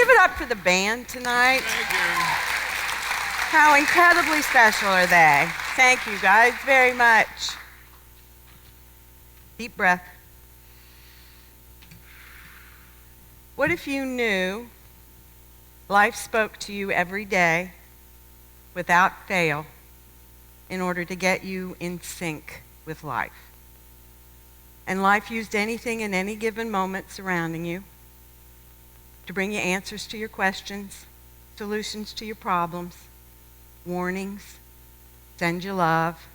give it up for the band tonight? Thank you. How incredibly special are they? Thank you guys very much. Deep breath. What if you knew life spoke to you every day without fail in order to get you in sync with life? And life used anything in any given moment surrounding you to bring you answers to your questions, solutions to your problems, warnings, send you love.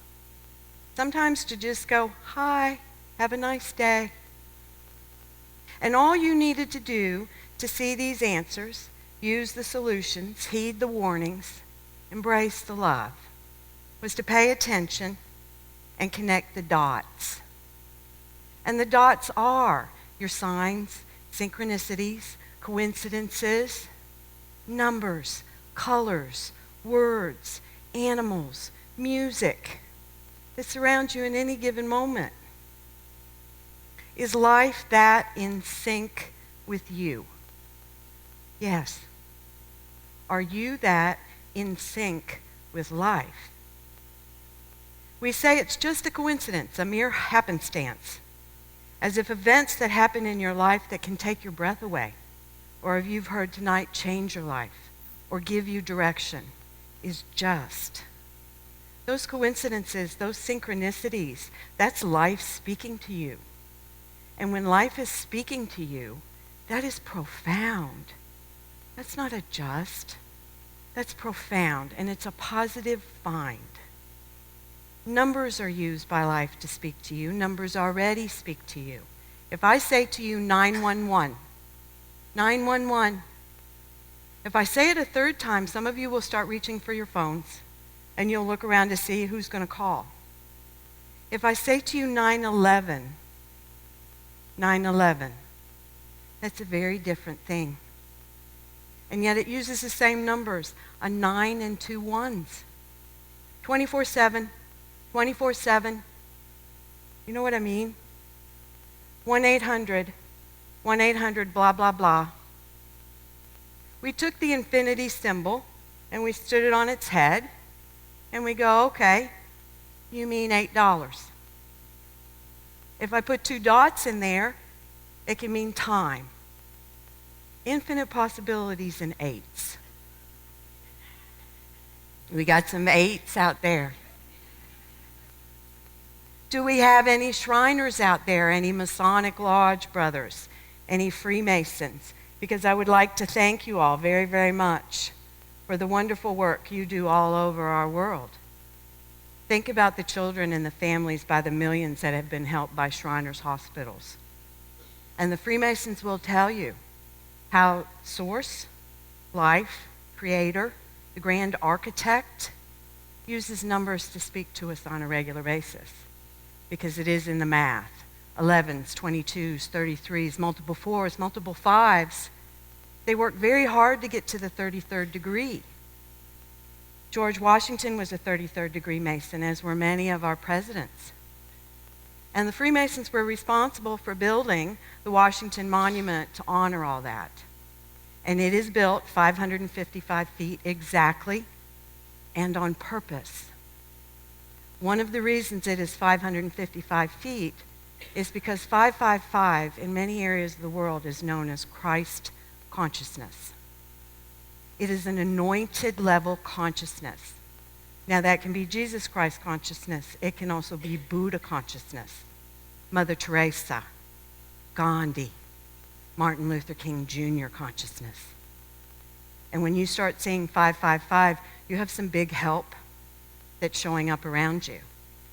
Sometimes to just go, hi, have a nice day. And all you needed to do to see these answers, use the solutions, heed the warnings, embrace the love, was to pay attention and connect the dots. And the dots are your signs, synchronicities, coincidences, numbers, colors, words, animals, music that surrounds you in any given moment. Is life that in sync with you? Yes. Are you that in sync with life? We say it's just a coincidence, a mere happenstance, as if events that happen in your life that can take your breath away, or if you've heard tonight change your life, or give you direction, is just. Those coincidences, those synchronicities, that's life speaking to you. And when life is speaking to you, that is profound. That's not a just. That's profound, and it's a positive find. Numbers are used by life to speak to you. Numbers already speak to you. If I say to you 911, 911, if I say it a third time, some of you will start reaching for your phones, and you'll look around to see who's going to call. If I say to you 911, 911, that's a very different thing. And yet it uses the same numbers, a 9 and 2 ones. 24/7, 24/7. You know what I mean? 1-800, 1-800, blah, blah, blah. We took the infinity symbol and we stood it on its head and we go, okay, you mean $8. If I put 2 dots in there, it can mean time. Infinite possibilities in 8s. We got some 8s out there. Do we have any Shriners out there? Any Masonic Lodge brothers? Any Freemasons? Because I would like to thank you all very, very much for the wonderful work you do all over our world. Think about the children and the families by the millions that have been helped by Shriners hospitals. And the Freemasons will tell you how Source, Life, Creator, the Grand Architect, uses numbers to speak to us on a regular basis. Because it is in the math. 11s, 22s, 33s, multiple 4s, multiple 5s. They work very hard to get to the 33rd degree. George Washington was a 33rd degree Mason, as were many of our presidents. And the Freemasons were responsible for building the Washington Monument to honor all that. And it is built 555 feet exactly and on purpose. One of the reasons it is 555 feet is because 555 in many areas of the world is known as Christ consciousness. It is an anointed level consciousness. Now that can be Jesus Christ consciousness. It can also be Buddha consciousness, Mother Teresa, Gandhi, Martin Luther King Jr. consciousness. And when you start seeing 555, you have some big help that's showing up around you.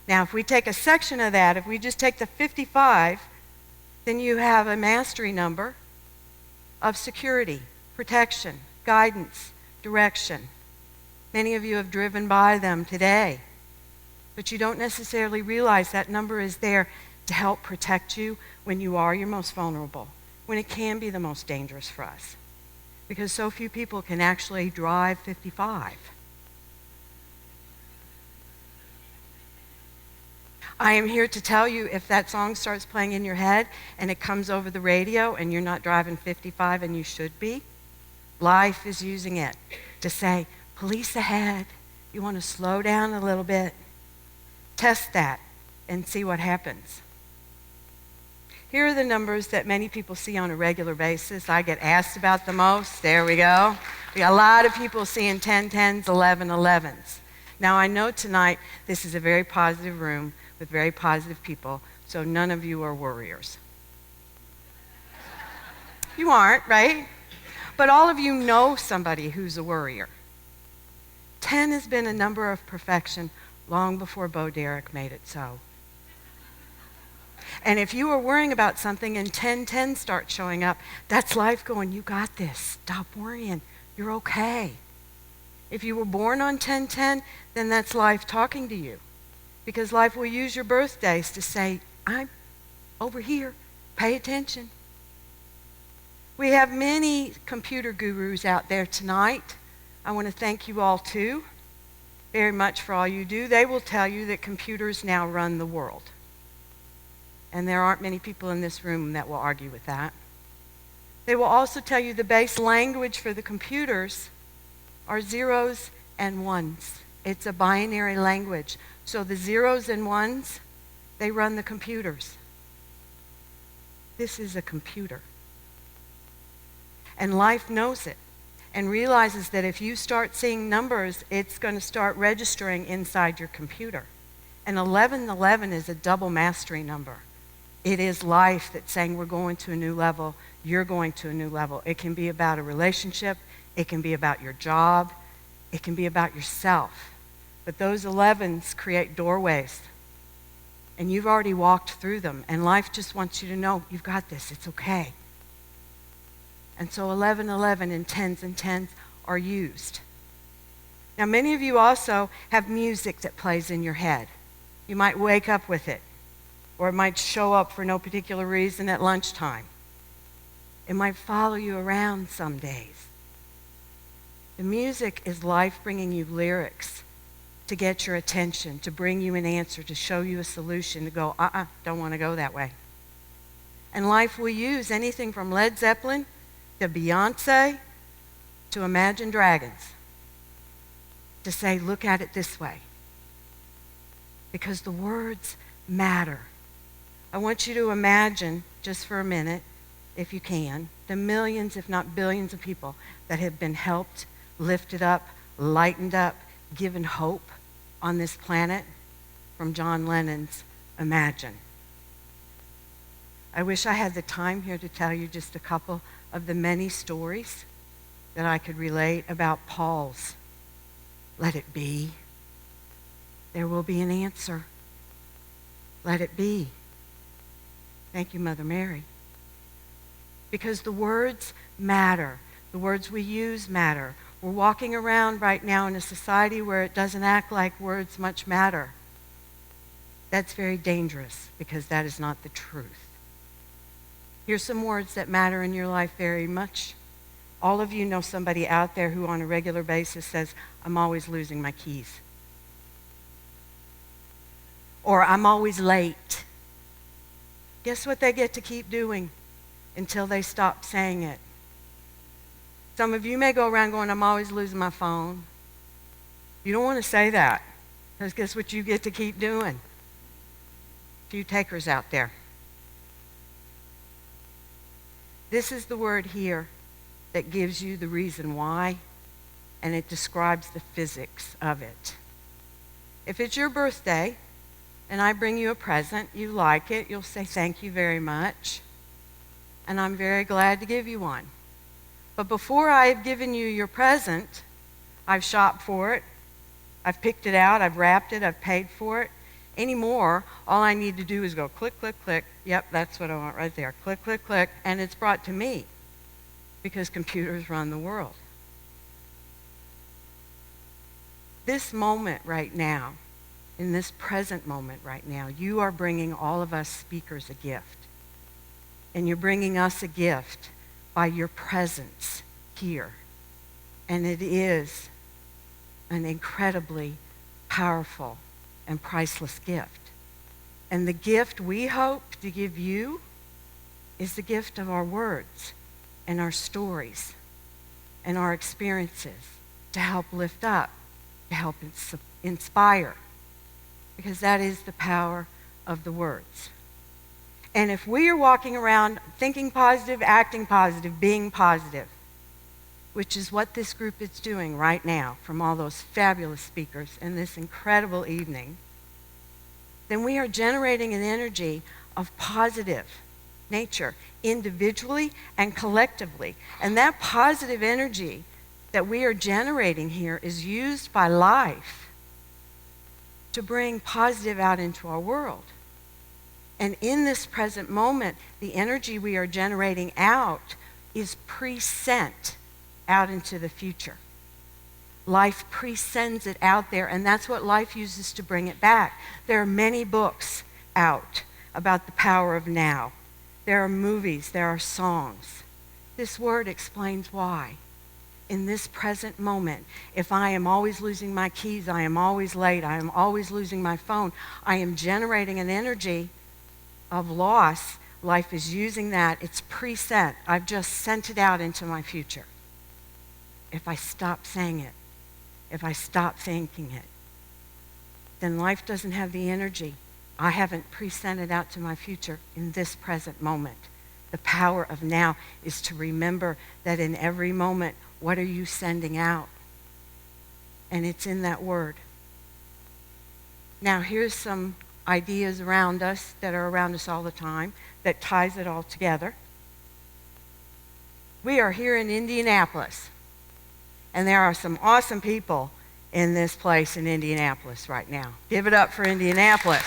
Now, if we take a section of that, if we just take the 55, then you have a mastery number of security, protection, guidance, direction. Many of you have driven by them today, but you don't necessarily realize that number is there to help protect you when you are your most vulnerable, when it can be the most dangerous for us, because so few people can actually drive 55. I am here to tell you, if that song starts playing in your head and it comes over the radio and you're not driving 55 and you should be, Life is using it to say, police ahead. You want to slow down a little bit? Test that and see what happens. Here are the numbers that many people see on a regular basis. I get asked about the most. There we go. We got a lot of people seeing 10, 10s, 11, 11s. Now, I know tonight this is a very positive room with very positive people, so none of you are worriers. You aren't, right? But all of you know somebody who's a worrier. 10 has been a number of perfection long before Bo Derek made it so. And if you are worrying about something and 10 starts showing up, that's life going, you got this. Stop worrying. You're okay. If you were born on 10, then that's life talking to you. Because life will use your birthdays to say, I'm over here. Pay attention. We have many computer gurus out there tonight. I want to thank you all too, very much for all you do. They will tell you that computers now run the world. And there aren't many people in this room that will argue with that. They will also tell you the base language for the computers are zeros and ones. It's a binary language. So the zeros and ones, they run the computers. This is a computer. And life knows it and realizes that if you start seeing numbers, it's going to start registering inside your computer. And 1111 is a double mastery number. It is life that's saying we're going to a new level, you're going to a new level. It can be about a relationship, it can be about your job, it can be about yourself. But those 11s create doorways. And you've already walked through them. And life just wants you to know, you've got this, it's okay. And so 1111 and 10s are used. Now, many of you also have music that plays in your head. You might wake up with it. Or it might show up for no particular reason at lunchtime. It might follow you around some days. The music is life bringing you lyrics to get your attention, to bring you an answer, to show you a solution, to go, don't want to go that way. And life will use anything from Led Zeppelin to Beyonce to Imagine Dragons to say, look at it this way. Because the words matter. I want you to imagine, just for a minute, if you can, the millions, if not billions of people that have been helped, lifted up, lightened up, given hope on this planet from John Lennon's Imagine. I wish I had the time here to tell you just a couple of the many stories that I could relate about Paul's Let It Be. There will be an answer. Let it be. Thank you, Mother Mary. Because the words matter. The words we use matter. We're walking around right now in a society where it doesn't act like words much matter. That's very dangerous because that is not the truth. Here's some words that matter in your life very much. All of you know somebody out there who on a regular basis says, I'm always losing my keys. Or I'm always late. Guess what they get to keep doing until they stop saying it? Some of you may go around going, I'm always losing my phone. You don't want to say that, because guess what you get to keep doing? A few takers out there. This is the word here that gives you the reason why, and it describes the physics of it. If it's your birthday, and I bring you a present, you like it, you'll say thank you very much, and I'm very glad to give you one. But before I've given you your present, I've shopped for it, I've picked it out, I've wrapped it, I've paid for it. Anymore, all I need to do is go click, click, click. Yep, that's what I want right there. Click, click, click, and it's brought to me because computers run the world. This moment right now, in this present moment right now, you are bringing all of us speakers a gift. And you're bringing us a gift by your presence here. And it is an incredibly powerful and priceless gift. And the gift we hope to give you is the gift of our words and our stories and our experiences to help lift up, to help inspire, because that is the power of the words. And if we are walking around thinking positive, acting positive, being positive, which is what this group is doing right now from all those fabulous speakers in this incredible evening, then we are generating an energy of positive nature individually and collectively. And that positive energy that we are generating here is used by life to bring positive out into our world. And in this present moment, the energy we are generating out is pre-sent out into the future. Life pre-sends it out there, and that's what life uses to bring it back. There are many books out about the power of now. There are movies, there are songs. This word explains why. In this present moment, if I am always losing my keys, I am always late, I am always losing my phone, I am generating an energy of loss. Life is using that. It's pre-sent. I've just sent it out into my future. If I stop saying it, if I stop thinking it, then life doesn't have the energy. I haven't pre-sent it out to my future in this present moment. The power of now is to remember that in every moment, what are you sending out? And it's in that word. Now, here's some ideas around us that are around us all the time that ties it all together. We are here in Indianapolis, and there are some awesome people in this place in Indianapolis right now. Give it up for Indianapolis.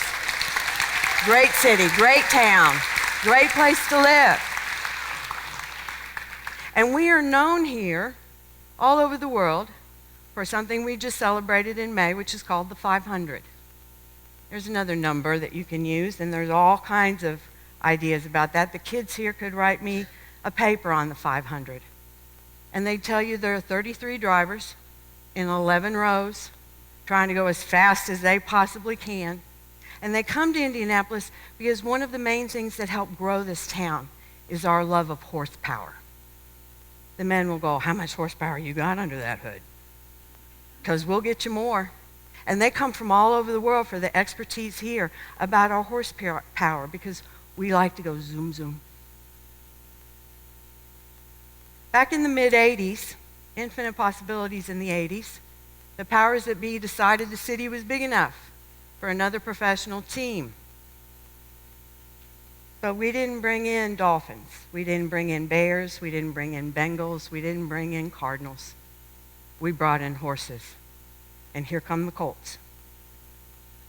Great city, great town, great place to live. And we are known here all over the world for something we just celebrated in May, which is called the 500. There's another number that you can use, and there's all kinds of ideas about that. The kids here could write me a paper on the 500. And they'd tell you there are 33 drivers in 11 rows trying to go as fast as they possibly can. And they come to Indianapolis because one of the main things that help grow this town is our love of horsepower. The men will go, how much horsepower you got under that hood? Because we'll get you more. And they come from all over the world for the expertise here about our horsepower because we like to go zoom, zoom. Back in the mid-'80s, infinite possibilities in the 80s, the powers that be decided the city was big enough for another professional team. But we didn't bring in Dolphins. We didn't bring in Bears. We didn't bring in Bengals. We didn't bring in Cardinals. We brought in horses. And here come the Colts.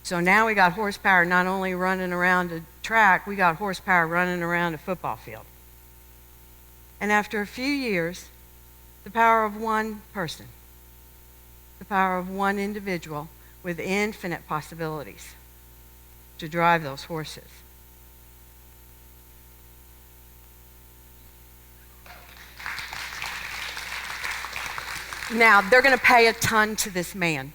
So now we got horsepower not only running around a track, we got horsepower running around a football field. And after a few years, the power of one person, the power of one individual with infinite possibilities to drive those horses. Now, they're going to pay a ton to this man.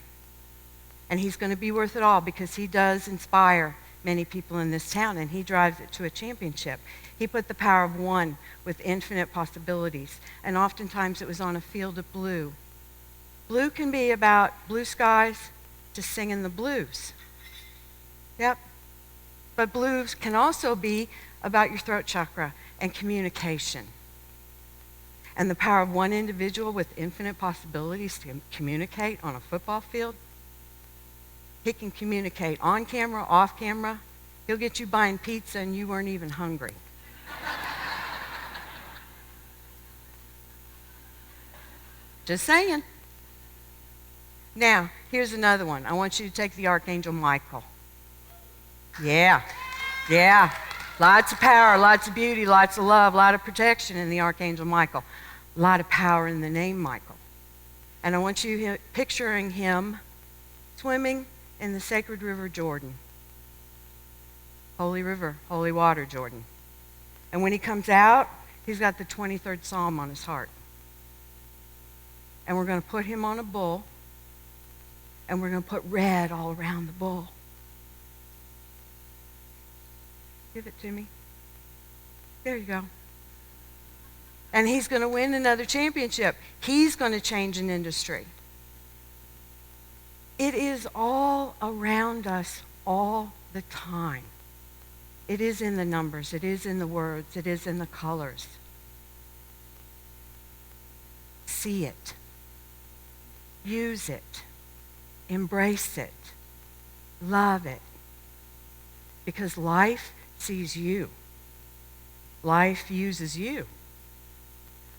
And he's going to be worth it all because he does inspire many people in this town, and he drives it to a championship. He put the power of one with infinite possibilities, and oftentimes it was on a field of blue. Blue can be about blue skies to singing the blues. Yep. But blues can also be about your throat chakra and communication. And the power of one individual with infinite possibilities to communicate on a football field. He can communicate on camera, off camera. He'll get you buying pizza and you weren't even hungry. Just saying. Now, here's another one. I want you to take the Archangel Michael. Yeah. Lots of power, lots of beauty, lots of love, a lot of protection in the Archangel Michael. A lot of power in the name Michael. And I want you picturing him swimming in the sacred river Jordan. Holy river, holy water Jordan. And when he comes out, he's got the 23rd Psalm on his heart. And we're going to put him on a bull, and we're going to put red all around the bull. Give it to me. There you go. And he's going to win another championship. He's going to change an industry. It is all around us all the time. It is in the numbers. It is in the words. It is in the colors. See it. Use it. Embrace it. Love it. Because life sees you. Life uses you.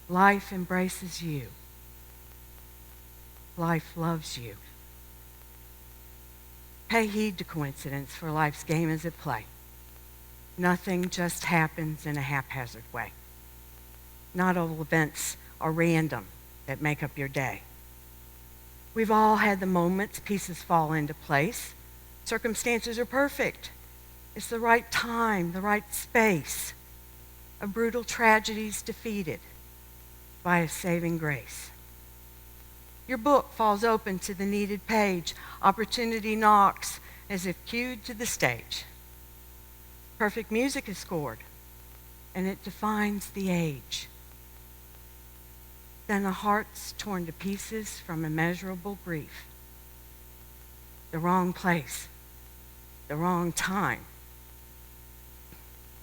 Life embraces you. Life loves you. Pay heed to coincidence, for life's game is at play. Nothing just happens in a haphazard way. Not all events are random that make up your day. We've all had the moments pieces fall into place. Circumstances are perfect. It's the right time, the right space. A brutal tragedy's defeated by a saving grace. Your book falls open to the needed page. Opportunity knocks as if cued to the stage. Perfect music is scored, and it defines the age. Then a heart's torn to pieces from immeasurable grief. The wrong place, the wrong time,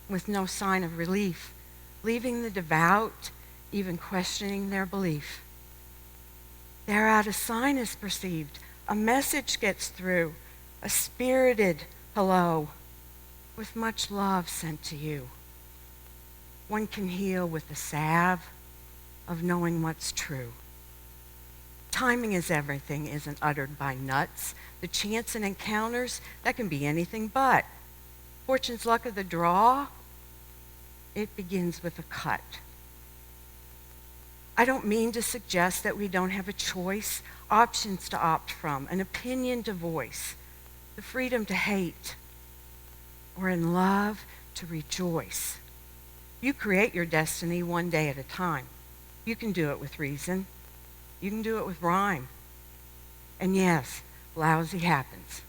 with no sign of relief, leaving the devout even questioning their belief. Thereat a sign is perceived, a message gets through, a spirited hello, with much love sent to you. One can heal with the salve of knowing what's true. Timing is everything isn't uttered by nuts. The chance and encounters, that can be anything but. Fortune's luck of the draw, it begins with a cut. I don't mean to suggest that we don't have a choice, options to opt from, an opinion to voice, the freedom to hate, or in love to rejoice. You create your destiny one day at a time. You can do it with reason. You can do it with rhyme. And yes, lousy happens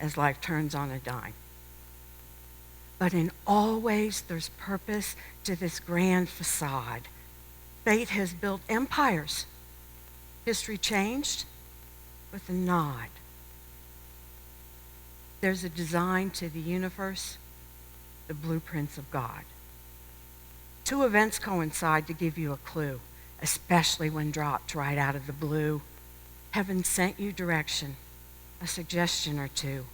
as life turns on a dime. But in all ways, there's purpose to this grand facade. Fate has built empires. History changed with a nod. There's a design to the universe, the blueprints of God. Two events coincide to give you a clue, especially when dropped right out of the blue. Heaven sent you direction, a suggestion or two.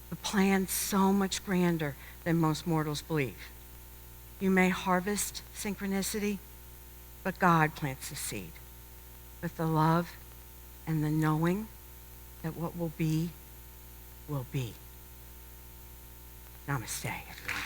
The plan's so much grander than most mortals believe. You may harvest synchronicity, but God plants the seed with the love and the knowing that what will be, will be. Namaste, everyone.